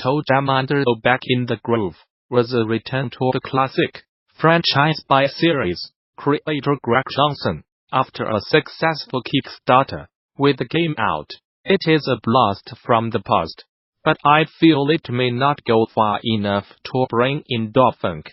Toejam Earl Back in the Groove was a return to the classic franchise by series creator Greg Johnson. After a successful Kickstarter, with the game out, it is a blast from the past. But I feel it may not go far enough to bring in EllFonic.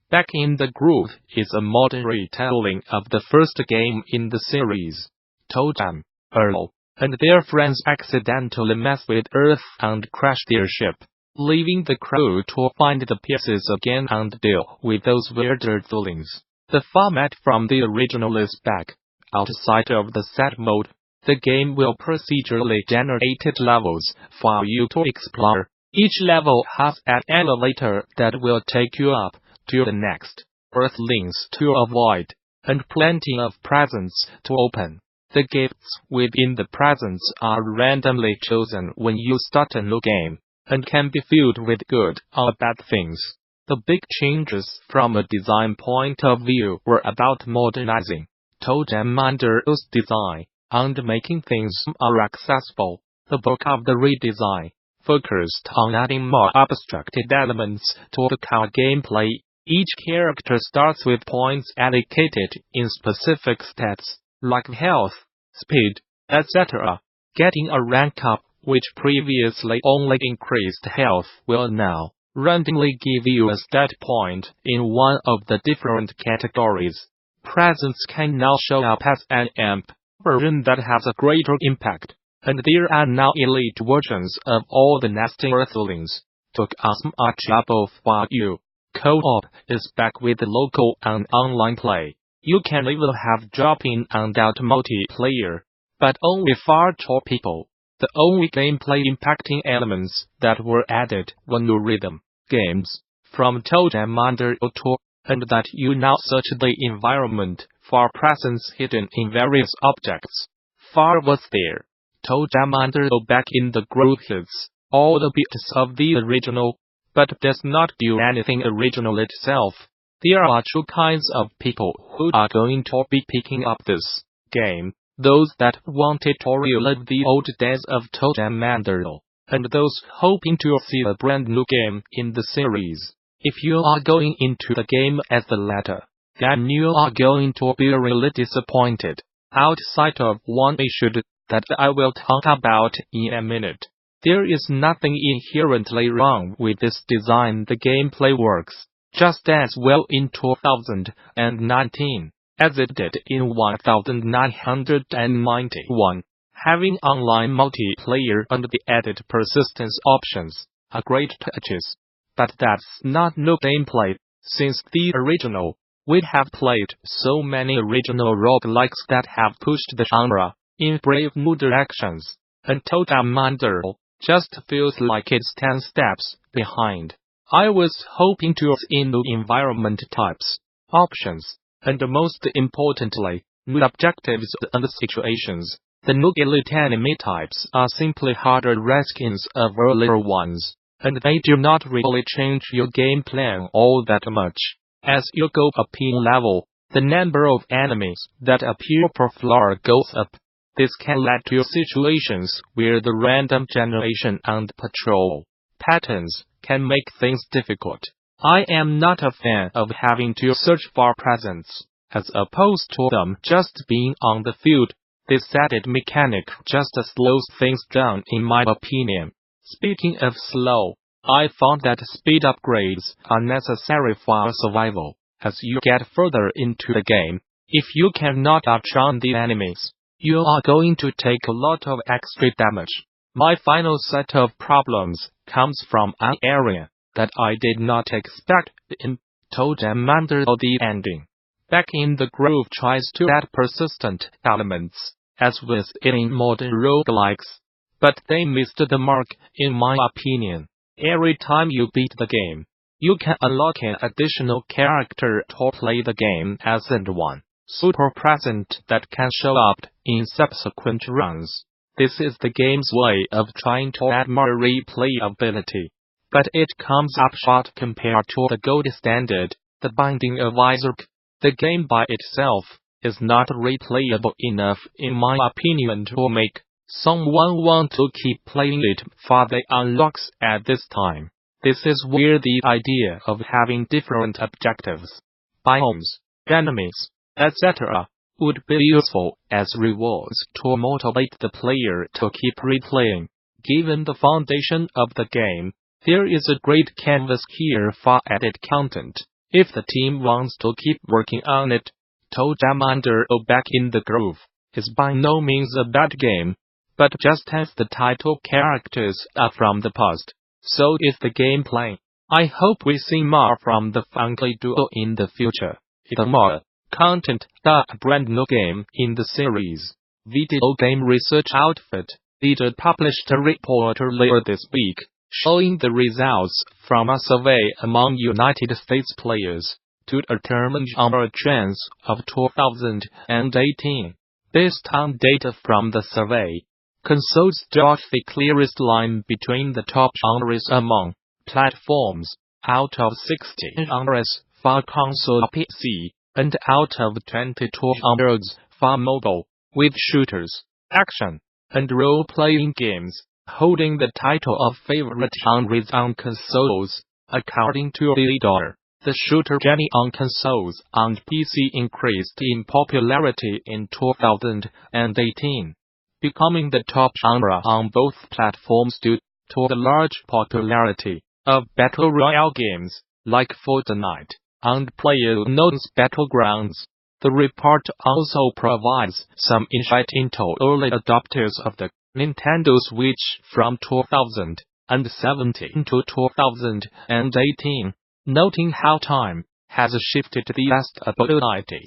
Back in the Groove is a modern retelling of the first game in the series. Toejam Earl and their friends accidentally mess with Earth and crash their ship, leaving the crew to find the pieces again and deal with those weird earthlings. The format from the original is back. Outside of the set mode, the game will procedurally generate levels for you to explore. Each level has an elevator that will take you up to the next earthlings to avoid, and plenty of presents to open. The gifts within the presents are randomly chosen when you start a new game, and can be filled with good or bad things. The big changes from a design point of view were about modernizing Toejam Earl's design and making things more accessible. The bulk of the redesign focused on adding more abstracted elements to the core gameplay. Each character starts with points allocated in specific stats, like health, speed, etc. Getting a rank up, which previously only increased health, will now randomly give you a stat point in one of the different categories. Presents can now show up as an AMP version that has a greater impact, and there are now elite versions of all the nasty earthlings. Toejam Job for you. Co-op is back with local and online play. You can even have drop-in and out multiplayer, but only for 2 people. The only gameplay impacting elements that were added were new rhythm games from Toejam Earl 2, and that you now search the environment for presents hidden in various objects. Far was there. Toejam Earl Back in the Groove hits all the beats of the original, but does not do anything original itself. There are 2 kinds of people who are going to be picking up this game: those that wanted to relive the old days of Toejam Earl, and those hoping to see a brand new game in the series. If you are going into the game as the latter, then you are going to be really disappointed. Outside of one issue that I will talk about in a minute, there is nothing inherently wrong with this design. The gameplay works just as well in 2019 as it did in 1991. Having online multiplayer and the added persistence options are great touches, but that's not new gameplay. Since the original, we have played so many original roguelikes that have pushed the genre in brave new directions, and Toejam Earl just feels like it's 10 steps behind. I was hoping to see new environment types, options, and most importantly, new objectives and situations. The new elite enemy types are simply harder reskins of earlier ones, and they do not really change your game plan all that much. As you go up in level, the number of enemies that appear per floor goes up. This can lead to situations where the random generation and patrol patterns can make things difficult. I am not a fan of having to search for presents, as opposed to them just being on the field. This added mechanic just slows things down in my opinion. Speaking of slow, I found that speed upgrades are necessary for survival. As you get further into the game, if you cannot outrun the enemies, you are going to take a lot of extra damage. My final set of problems comes from an area that I did not expect in Toejam Earl. The ending. Back in the Groove tries to add persistent elements, as with in modern roguelikes, but they missed the mark in my opinion. Every time you beat the game, you can unlock an additional character to play the game as, and one super present that can show up in subsequent runs. This is the game's way of trying to add more replayability, but it comes up short compared to the gold standard, the Binding of Isaac. The game by itself is not replayable enough in my opinion to make Someone want to keep playing it for the unlocks at this time. This is where the idea of having different objectives, biomes, enemies, etc. would be useful as rewards to motivate the player to keep replaying. Given the foundation of the game, there is a great canvas here for added content. If the team wants to keep working on it, Toejam Earl Back in the Groove is by no means a bad game, but just as the title characters are from the past, so is the gameplay. I hope we see more from the funky duo in the future. The more content, a brand new game in the series. Video game research outfit EEDAR published a report earlier this week, showing the results from a survey among United States players to determine genre trends of 2018. Based on data from the survey, consoles draw the clearest line between the top genres among platforms, out of 16 genres for console PC, and out of 22 genres for mobile, with shooters, action, and role-playing games holding the title of favorite genres on consoles. According to EEDAR, the shooter genre on consoles and PC increased in popularity in 2018, becoming the top genre on both platforms due to the large popularity of Battle Royale games like Fortnite and PlayerUnknown's Battlegrounds. The report also provides some insight into early adopters of the Nintendo Switch from 2017 to 2018, noting how time has shifted the stability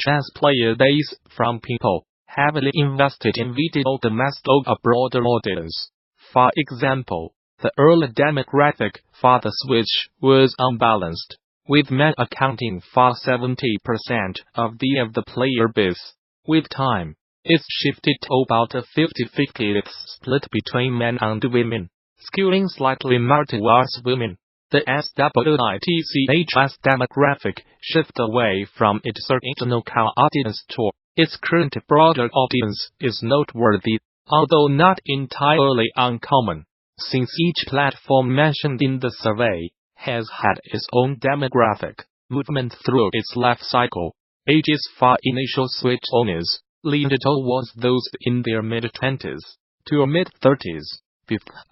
as player base from people heavily invested in video games to a broader audience. For example, the early demographic for the Switch was unbalanced, with men accounting for 70% of the player base. With time, it's shifted to about a 50-50 split between men and women, skewing slightly more towards women. The SWITCH's demographic shift away from its original core audience to its current broader audience is noteworthy, although not entirely uncommon, since each platform mentioned in the survey has had its own demographic movement through its life cycle. Ages for initial Switch owners leaned towards those in their mid-20s to mid-30s.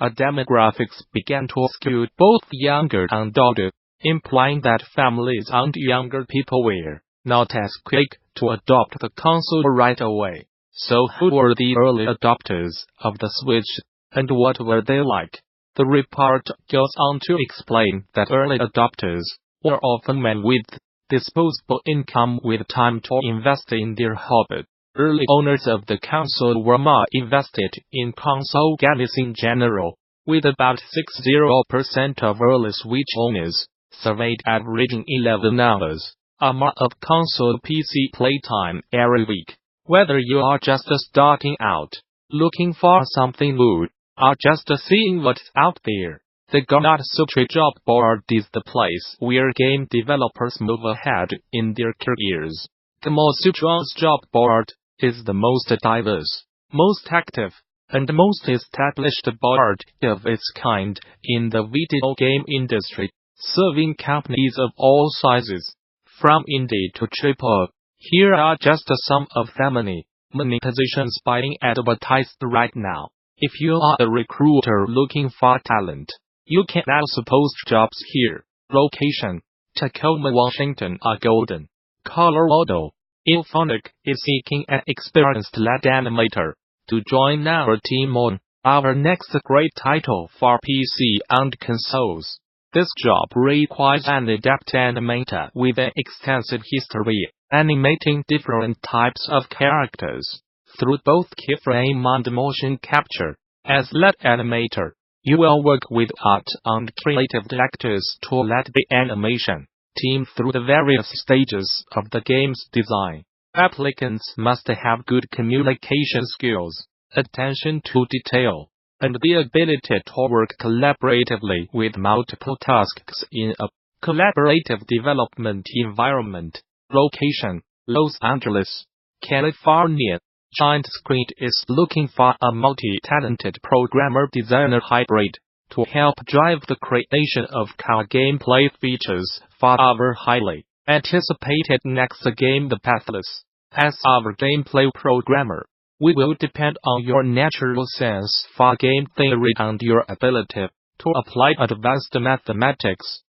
A demographics began to skew both younger and older, implying that families and younger people were not as quick to adopt the console right away. So who were the early adopters of the Switch, and what were they like? The report goes on to explain that early adopters were often men with disposable income with time to invest in their hobby. Early owners of the console were more invested in console games in general, with about 60% of early Switch owners surveyed averaging 11 hours or more of console PC playtime every week. Whether you are just starting out, looking for something new, or just seeing what's out there, the Gamasutra Job board is the place where game developers move ahead in their careers. Gamasutra's job board is the most diverse, most active, and most established board of its kind in the video game industry, serving companies of all sizes, from indie to AAA. Here are just some of the many positions being advertised right now. If you are a recruiter looking for talent, you can also post jobs here. Location: Tacoma, Washington or Golden, Colorado. EllFonic is seeking an experienced lead animator to join our team on our next great title for PC and consoles. This job requires an adept animator with an extensive history animating different types of characters through both keyframe and motion capture. As lead animator, you will work with art and creative directors to lead the animation team through the various stages of the game's design. Applicants must have good communication skills, attention to detail, and the ability to work collaboratively with multiple tasks in a collaborative development environment. Location: Los Angeles, California. Giant Squid is looking for a multi-talented programmer-designer hybrid to help drive the creation of core gameplay features for our highly anticipated next game, the Pathless. As our gameplay programmer, we will depend on your natural sense for game theory and your ability to apply advanced mathematics